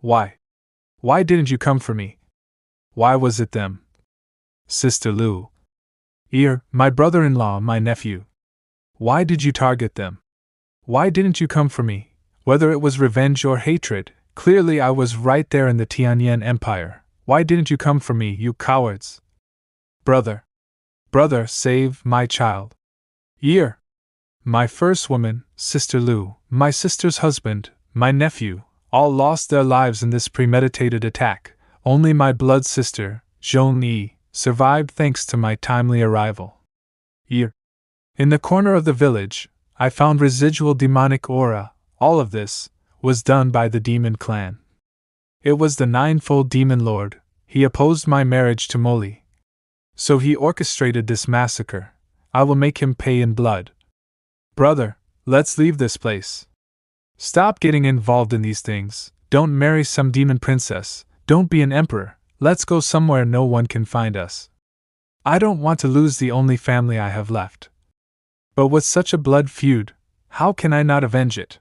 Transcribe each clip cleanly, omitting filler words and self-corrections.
Why? Why didn't you come for me? Why was it them? Sister Lu. My brother-in-law, my nephew. Why did you target them? Why didn't you come for me? Whether it was revenge or hatred, clearly I was right there in the Tianyan Empire. Why didn't you come for me, you cowards? Brother, save my child. My first woman, Sister Lu, my sister's husband, my nephew, all lost their lives in this premeditated attack. Only my blood sister, Zhong survived thanks to my timely arrival. In the corner of the village, I found residual demonic aura. All of this was done by the demon clan. It was the ninefold demon lord. He opposed my marriage to Molly. So he orchestrated this massacre. I will make him pay in blood. Brother, let's leave this place. Stop getting involved in these things. Don't marry some demon princess. Don't be an emperor. Let's go somewhere no one can find us. I don't want to lose the only family I have left. But with such a blood feud, how can I not avenge it?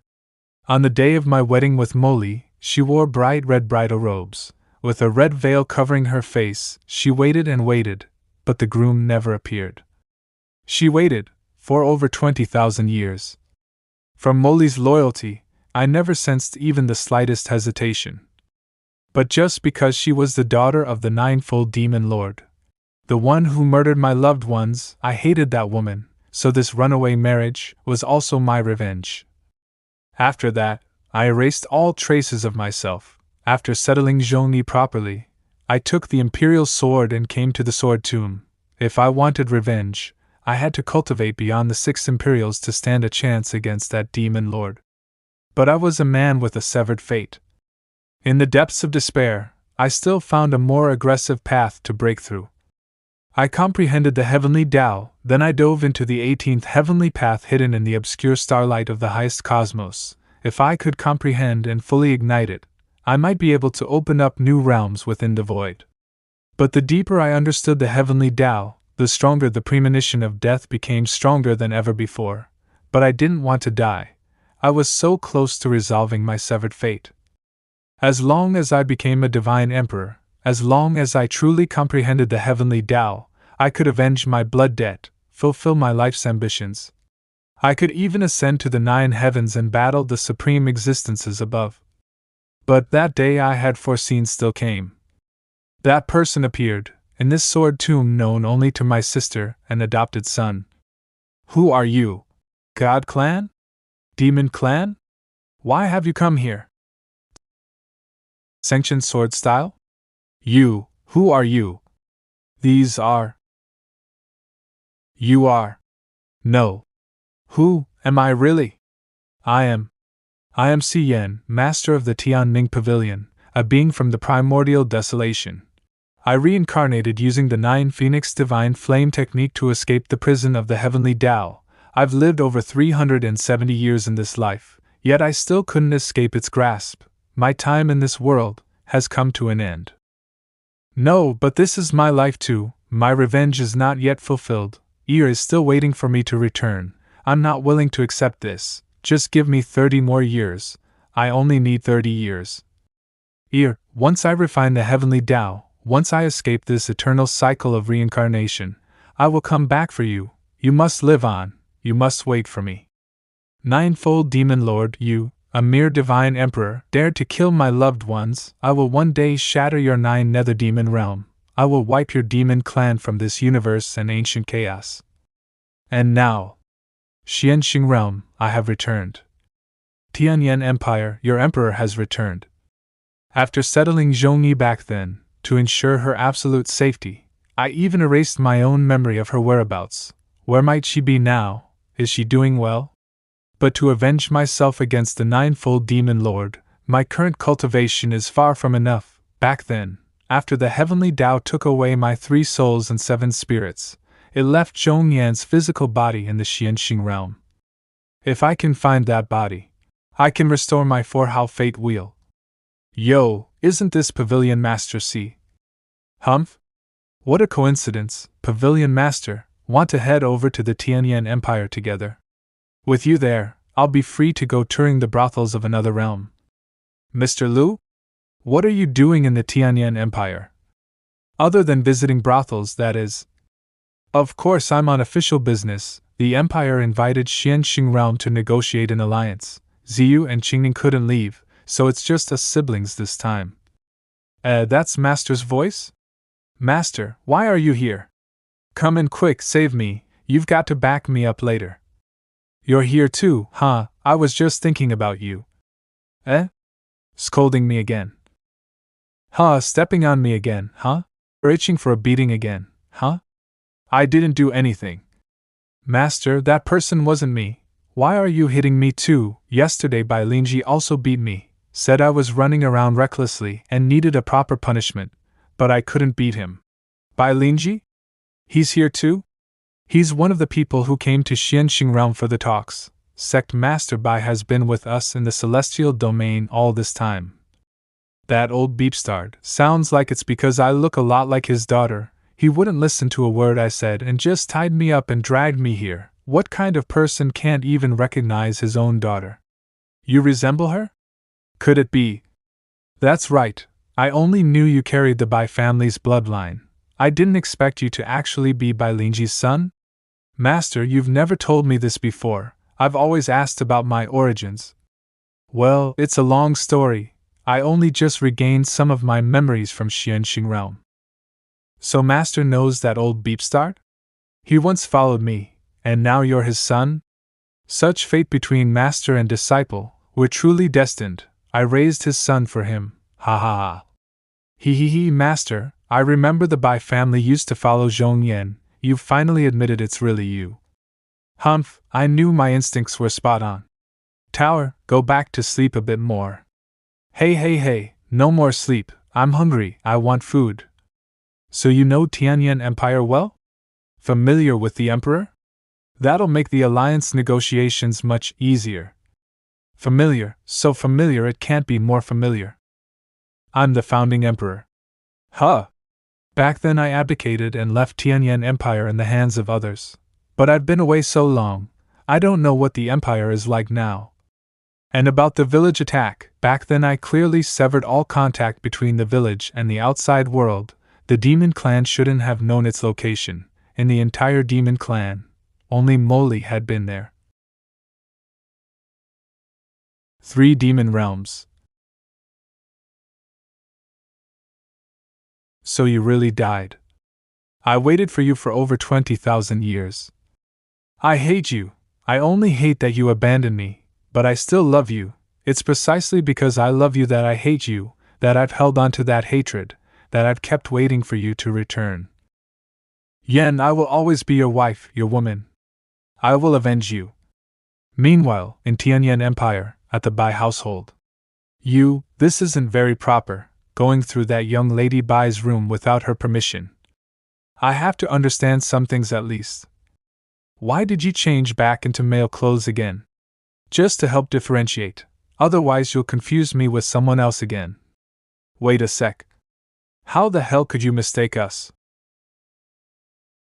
On the day of my wedding with Molly, she wore bright red bridal robes. With a red veil covering her face, she waited and waited, but the groom never appeared. She waited for over 20,000 years. From Molly's loyalty, I never sensed even the slightest hesitation. But just because she was the daughter of the ninefold demon lord, the one who murdered my loved ones, I hated that woman, so this runaway marriage was also my revenge. After that, I erased all traces of myself. After settling Zhongyi properly, I took the imperial sword and came to the sword tomb. If I wanted revenge, I had to cultivate beyond the 6 imperials to stand a chance against that demon lord. But I was a man with a severed fate. In the depths of despair, I still found a more aggressive path to break through. I comprehended the heavenly Tao, then I dove into the 18th heavenly path hidden in the obscure starlight of the highest cosmos. If I could comprehend and fully ignite it, I might be able to open up new realms within the void. But the deeper I understood the heavenly Tao, the stronger the premonition of death became, stronger than ever before. But I didn't want to die. I was so close to resolving my severed fate. As long as I became a divine emperor, as long as I truly comprehended the heavenly Tao, I could avenge my blood debt, fulfill my life's ambitions. I could even ascend to the 9 heavens and battle the supreme existences above. But that day I had foreseen still came. That person appeared, in this sword tomb known only to my sister and adopted son. Who are you? God clan? Demon clan? Why have you come here? Sanctioned sword style? Who are you? These are. You are. No. Who am I really? I am Si Yan, master of the Tianming Pavilion, a being from the primordial desolation. I reincarnated using the 9 Phoenix Divine Flame technique to escape the prison of the heavenly Tao. I've lived over 370 years in this life, yet I still couldn't escape its grasp. My time in this world has come to an end. No, but this is my life too. My revenge is not yet fulfilled. Is still waiting for me to return. I'm not willing to accept this. Just give me 30 more years. I only need 30 years. Once I refine the heavenly Tao, once I escape this eternal cycle of reincarnation, I will come back for you. You must live on. You must wait for me. Ninefold demon lord, you, a mere divine emperor, dared to kill my loved ones. I will one day shatter your 9 nether demon realm. I will wipe your demon clan from this universe and ancient chaos. And now, Xianxing realm, I have returned. Tianyan Empire, your emperor has returned. After settling Zhongyi back then, to ensure her absolute safety, I even erased my own memory of her whereabouts. Where might she be now? Is she doing well? But to avenge myself against the ninefold demon lord, my current cultivation is far from enough. Back then, after the heavenly Tao took away my 3 souls and 7 spirits, it left Zhongyan's physical body in the Xianxing realm. If I can find that body, I can restore my 4-how fate wheel. Isn't this Pavilion Master C? Humph? What a coincidence, Pavilion Master, want to head over to the Tianyan Empire together. With you there, I'll be free to go touring the brothels of another realm. Mr. Lu? What are you doing in the Tianyan Empire? Other than visiting brothels, that is. Of course, I'm on official business. The Empire invited Xian Xingrao to negotiate an alliance. Ziyu and Qingning couldn't leave, so it's just us siblings this time. That's Master's voice? Master, why are you here? Come in quick, save me, you've got to back me up later. You're here too, huh? I was just thinking about you. Scolding me again. Stepping on me again, huh? Or itching for a beating again, huh? I didn't do anything. Master, that person wasn't me. Why are you hitting me too? Yesterday Bai Lingji also beat me, said I was running around recklessly and needed a proper punishment, but I couldn't beat him. Bai Lingji? He's here too? He's one of the people who came to Xian Xingrao for the talks. Sect Master Bai has been with us in the celestial domain all this time. That old beepstard. Sounds like it's because I look a lot like his daughter. He wouldn't listen to a word I said and just tied me up and dragged me here. What kind of person can't even recognize his own daughter? You resemble her? Could it be? That's right. I only knew you carried the Bai family's bloodline. I didn't expect you to actually be Bai Lingji's son? Master, you've never told me this before. I've always asked about my origins. Well, it's a long story. I only just regained some of my memories from Xian Xingrao. So Master knows that old beepstart? He once followed me, and now you're his son? Such fate between Master and disciple, we're truly destined. I raised his son for him, ha ha ha. He, Master, I remember the Bai family used to follow Zhongyan. You've finally admitted it's really you. Humph, I knew my instincts were spot on. Tower, go back to sleep a bit more. Hey, no more sleep, I'm hungry, I want food. So you know Tianyan Empire well? Familiar with the Emperor? That'll make the alliance negotiations much easier. Familiar, so familiar it can't be more familiar. I'm the founding emperor. Huh! Back then I abdicated and left Tianyan Empire in the hands of others. But I've been away so long, I don't know what the empire is like now. And about the village attack, back then I clearly severed all contact between the village and the outside world. The demon clan shouldn't have known its location. In the entire demon clan, only Moli had been there. 3 demon realms. So you really died. I waited for you for over 20,000 years. I hate you. I only hate that you abandoned me, but I still love you. It's precisely because I love you that I hate you, that I've held on to that hatred, that I've kept waiting for you to return. Yen, I will always be your wife, your woman. I will avenge you. Meanwhile, in Tianyan Empire, at the Bai household. This isn't very proper, going through that young lady Bai's room without her permission. I have to understand some things at least. Why did you change back into male clothes again? Just to help differentiate, otherwise you'll confuse me with someone else again. Wait a sec. How the hell could you mistake us?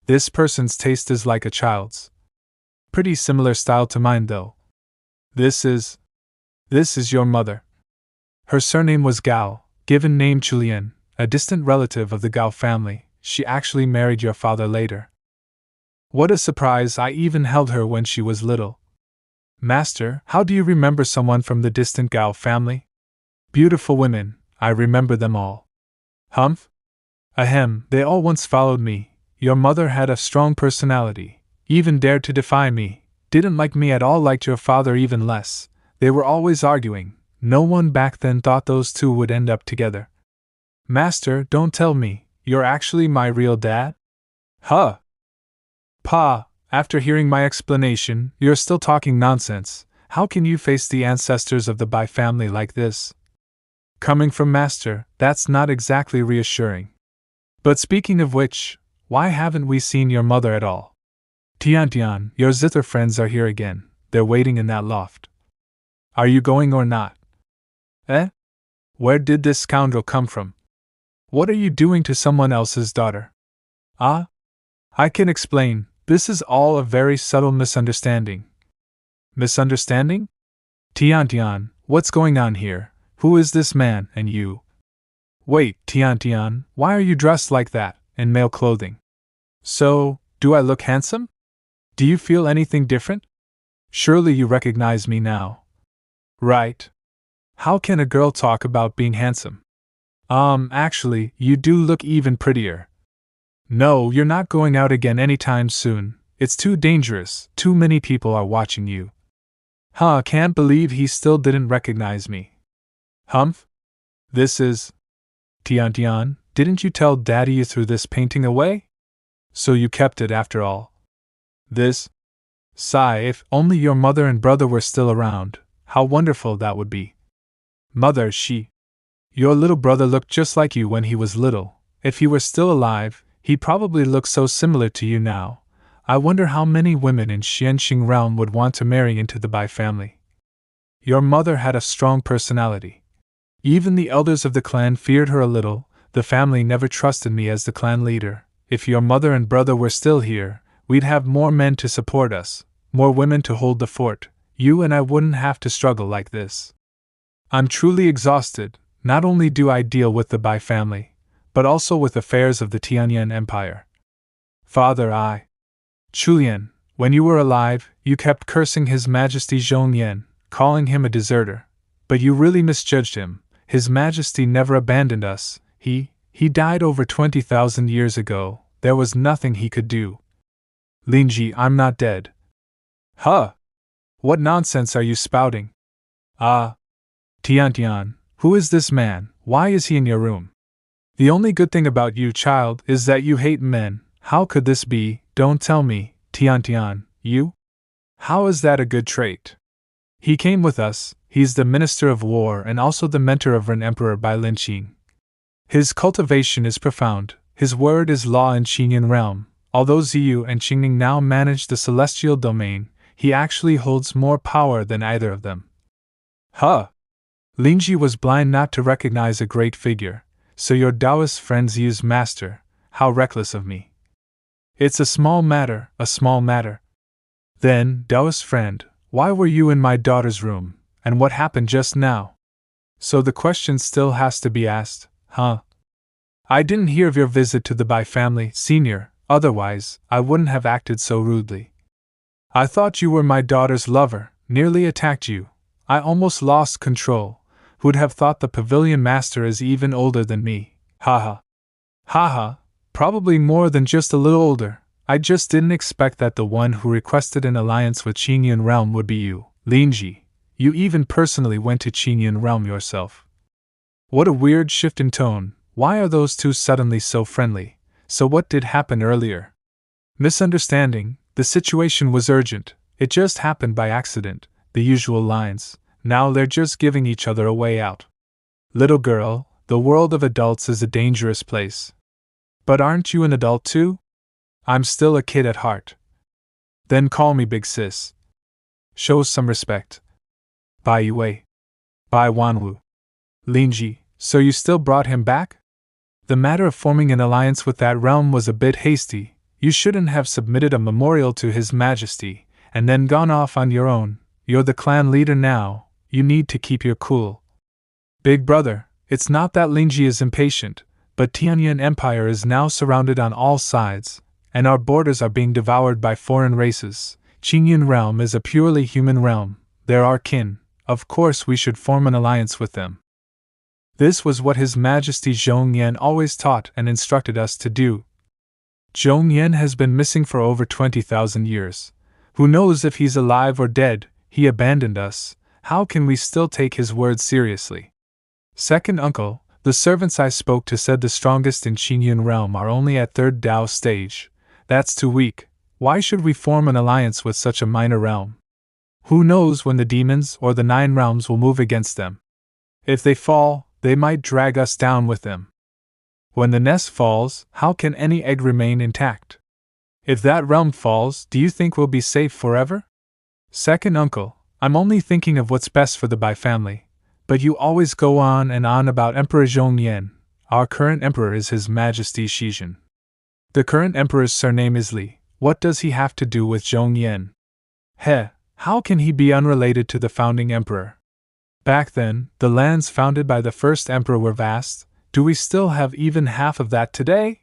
This person's taste is like a child's. Pretty similar style to mine though. This is your mother. Her surname was Gao, given name Chulian, a distant relative of the Gao family. She actually married your father later. What a surprise, I even held her when she was little. Master, how do you remember someone from the distant Gao family? Beautiful women, I remember them all. Humph? Ahem, they all once followed me. Your mother had a strong personality, even dared to defy me, didn't like me at all, liked your father even less. They were always arguing. No one back then thought those two would end up together. Master, don't tell me, you're actually my real dad? Huh? Pa, after hearing my explanation, you're still talking nonsense. How can you face the ancestors of the Bai family like this? Coming from Master, that's not exactly reassuring. But speaking of which, why haven't we seen your mother at all? Tian, your zither friends are here again. They're waiting in that loft. Are you going or not? Where did this scoundrel come from? What are you doing to someone else's daughter? Ah? I can explain. This is all a very subtle misunderstanding. Misunderstanding? Tian, what's going on here? Who is this man, and you? Wait, Tian, why are you dressed like that, in male clothing? So, do I look handsome? Do you feel anything different? Surely you recognize me now. Right. How can a girl talk about being handsome? Actually, you do look even prettier. No, you're not going out again anytime soon. It's too dangerous, too many people are watching you. Can't believe he still didn't recognize me. Humph? This is… Tian, didn't you tell Daddy you threw this painting away? So you kept it after all. This? Sigh, if only your mother and brother were still around, how wonderful that would be. Mother, your little brother looked just like you when he was little. If he were still alive, he'd probably look so similar to you now. I wonder how many women in Xianxing realm would want to marry into the Bai family. Your mother had a strong personality. Even the elders of the clan feared her a little. The family never trusted me as the clan leader. If your mother and brother were still here, we'd have more men to support us, more women to hold the fort. You and I wouldn't have to struggle like this. I'm truly exhausted. Not only do I deal with the Bai family, but also with affairs of the Tianyan Empire. Father, Chulian, when you were alive, you kept cursing His Majesty Zhongyan, calling him a deserter. But you really misjudged him. His Majesty never abandoned us. He died over 20,000 years ago. There was nothing he could do. Lingji, I'm not dead. Huh? What nonsense are you spouting? Tian, who is this man? Why is he in your room? The only good thing about you, child, is that you hate men. How could this be? Don't tell me, Tian, you? How is that a good trait? He came with us. He's the Minister of War and also the mentor of an Emperor Bai Linqing. His cultivation is profound. His word is law in Qingyan realm. Although Ziyu and Qingning now manage the celestial domain, he actually holds more power than either of them. Lingji was blind not to recognize a great figure. So your Taoist friend Ziyu's master, how reckless of me. It's a small matter. Then, Taoist friend, why were you in my daughter's room, and what happened just now? So the question still has to be asked, I didn't hear of your visit to the Bai family, senior, otherwise, I wouldn't have acted so rudely. I thought you were my daughter's lover, nearly attacked you. I almost lost control. Who'd have thought the pavilion master is even older than me? Probably more than just a little older. I just didn't expect that the one who requested an alliance with Qingyan realm would be you, Lingji. You even personally went to Qingyan realm yourself. What a weird shift in tone. Why are those two suddenly so friendly? So what did happen earlier? Misunderstanding. The situation was urgent. It just happened by accident. The usual lines. Now they're just giving each other a way out. Little girl, the world of adults is a dangerous place. But aren't you an adult too? I'm still a kid at heart. Then call me big sis. Show some respect. Bai Yue. Bai Wanwu. Lingji, so you still brought him back? The matter of forming an alliance with that realm was a bit hasty. You shouldn't have submitted a memorial to His Majesty, and then gone off on your own. You're the clan leader now. You need to keep your cool. Big brother, it's not that Lingji is impatient, but Tianyan Empire is now surrounded on all sides, and our borders are being devoured by foreign races. Qingyan realm is a purely human realm. They're our kin. Of course we should form an alliance with them. This was what His Majesty Zhongyan always taught and instructed us to do. Zhongyan has been missing for over 20,000 years. Who knows if he's alive or dead? He abandoned us. How can we still take his words seriously? Second uncle, the servants I spoke to said the strongest in Qingyan realm are only at 3rd Dao stage. That's too weak. Why should we form an alliance with such a minor realm? Who knows when the demons or the 9 realms will move against them? If they fall, they might drag us down with them. When the nest falls, how can any egg remain intact? If that realm falls, do you think we'll be safe forever? Second uncle, I'm only thinking of what's best for the Bai family. But you always go on and on about Emperor Zhongyan. Our current emperor is His Majesty Shizhen. The current emperor's surname is Li. What does he have to do with Zhongyan? How can he be unrelated to the founding emperor? Back then, the lands founded by the first emperor were vast. Do we still have even half of that today?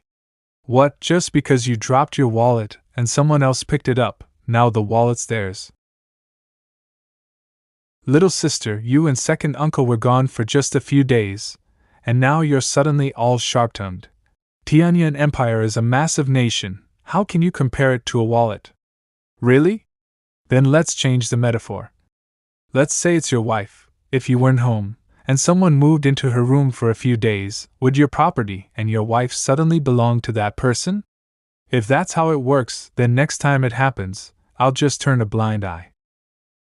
What, just because you dropped your wallet and someone else picked it up, now the wallet's theirs? Little sister, you and second uncle were gone for just a few days, and now you're suddenly all sharp-tongued. Tianyan Empire is a massive nation, how can you compare it to a wallet? Really? Then let's change the metaphor. Let's say it's your wife, if you weren't home, and someone moved into her room for a few days, would your property and your wife suddenly belong to that person? If that's how it works, then next time it happens, I'll just turn a blind eye.